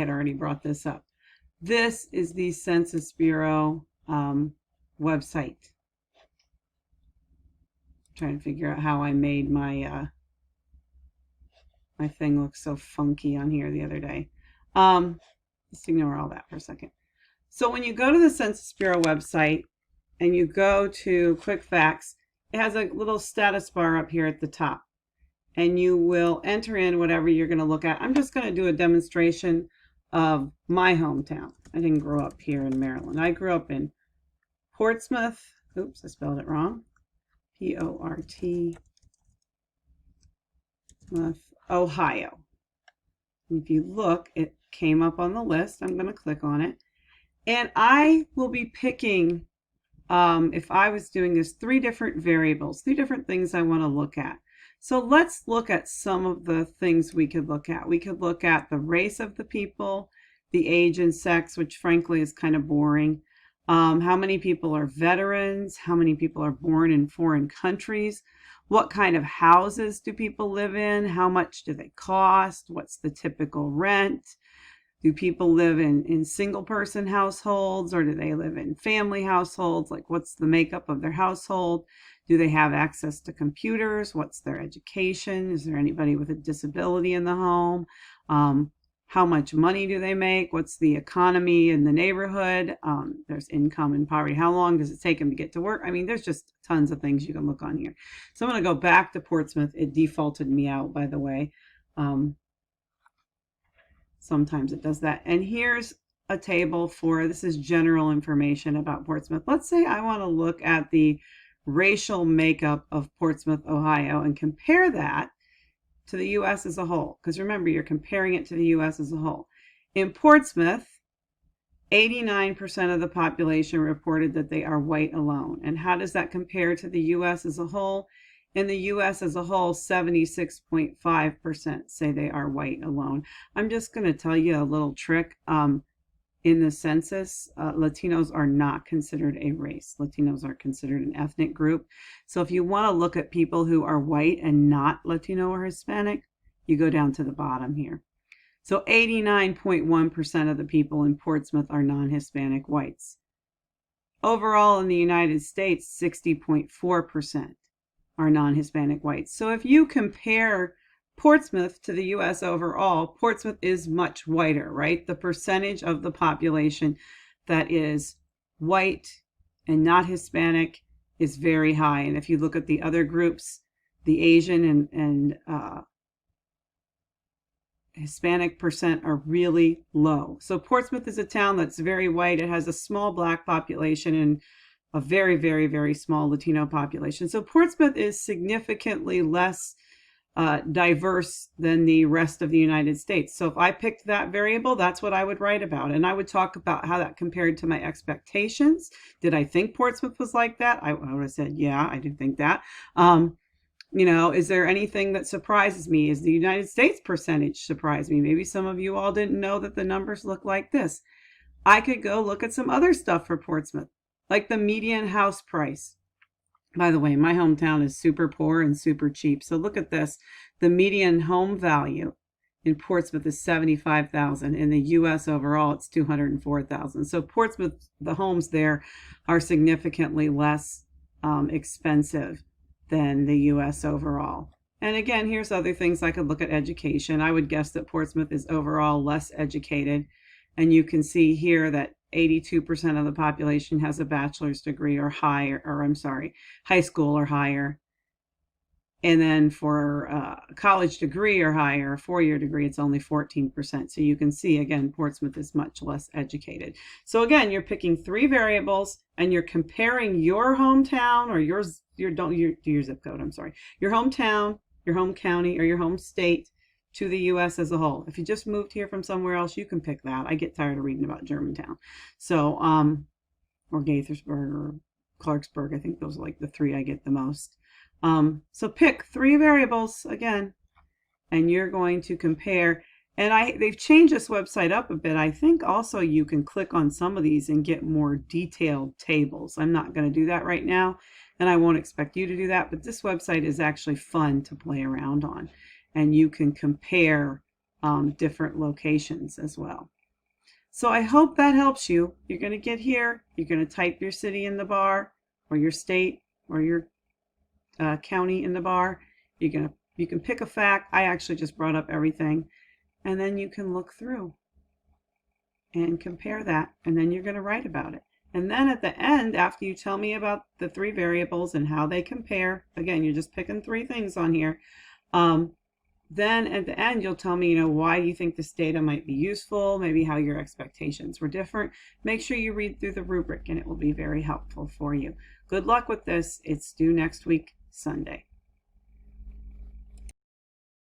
had already brought this up. This is the Census Bureau website. I'm trying to figure out how I made my my thing look so funky on here the other day. Let's ignore all that for a second. So when you go to the Census Bureau website and you go to Quick Facts, it has a little status bar up here at the top. And you will enter in whatever you're going to look at. I'm just going to do a demonstration of my hometown. I didn't grow up here in Maryland. I grew up in Portsmouth. Oops, I spelled it wrong. P-O-R-T, Ohio. If you look, it came up on the list. I'm going to click on it. And I will be picking, if I was doing this, 3 different variables, 3 different things I want to look at. So let's look at some of the things we could look at. We could look at the race of the people, the age and sex, which frankly is kind of boring. How many people are veterans? How many people are born in foreign countries? What kind of houses do people live in? How much do they cost? What's the typical rent? Do people live in single person households, or do they live in family households? Like, what's the makeup of their household? Do they have access to computers? What's their education? Is there anybody with a disability in the home? How much money do they make? What's the economy in the neighborhood? There's income and poverty. How long does it take them to get to work? I mean, there's just tons of things you can look on here. So I'm going to go back to Portsmouth. It defaulted me out, by the way. Sometimes it does that. And here's a table for, this is general information about Portsmouth. Let's say I want to look at the racial makeup of Portsmouth, Ohio, and compare that to the U.S. as a whole. Because remember, you're comparing it to the U.S. as a whole. In Portsmouth, 89% of the population reported that they are white alone. And how does that compare to the U.S. as a whole? In the U.S. as a whole, 76.5% say they are white alone. I'm just going to tell you a little trick. In the census, Latinos are not considered a race. Latinos are considered an ethnic group. So if you want to look at people who are white and not Latino or Hispanic, you go down to the bottom here. So 89.1% of the people in Portsmouth are non-Hispanic whites. Overall in the United States, 60.4% are non-Hispanic whites. So if you compare Portsmouth to the U.S. overall, Portsmouth is much whiter, right? The percentage of the population that is white and not Hispanic is very high. And if you look at the other groups, the Asian and Hispanic percent are really low. So Portsmouth is a town that's very white. It has a small Black population and a very, very, very small Latino population. So Portsmouth is significantly less diverse than the rest of the United States. So if I picked that variable, that's what I would write about. And I would talk about how that compared to my expectations. Did I think Portsmouth was like that? I would have said, yeah, I did think that. You know, is there anything that surprises me? Is the United States percentage surprise me? Maybe some of you all didn't know that the numbers look like this. I could go look at some other stuff for Portsmouth, like the median house price. By the way, my hometown is super poor and super cheap. So look at this. The median home value in Portsmouth is $75,000. In the U.S. overall, it's $204,000. So Portsmouth, the homes there are significantly less expensive than the U.S. overall. And again, here's other things I could look at education. I would guess that Portsmouth is overall less educated. And you can see here that 82% of the population has a bachelor's degree or higher, or I'm sorry, high school or higher. And then for a college degree or higher, a 4-year degree, it's only 14%. So you can see, again, Portsmouth is much less educated. So again, you're picking 3 variables and you're comparing your hometown or your zip code, I'm sorry, your hometown, your home county, or your home state to the U.S. as a whole. If you just moved here from somewhere else, you can pick that. I get tired of reading about Germantown. So, or Gaithersburg or Clarksburg. I think those are like the 3 I get the most. So pick 3 variables again, and you're going to compare. And they've changed this website up a bit. I think also you can click on some of these and get more detailed tables. I'm not going to do that right now, and I won't expect you to do that, but this website is actually fun to play around on. And you can compare different locations as well. So I hope that helps you. You're going to get here, you're going to type your city in the bar, or your state, or your county in the bar. You can pick a fact. I actually just brought up everything, and then you can look through and compare that, and then you're going to write about it. And then at the end, after you tell me about the 3 variables and how they compare, again, you're just picking 3 things on here. Then at the end, you'll tell me, why you think this data might be useful, maybe how your expectations were different. Make sure you read through the rubric, and it will be very helpful for you. Good luck with this. It's due next week, Sunday.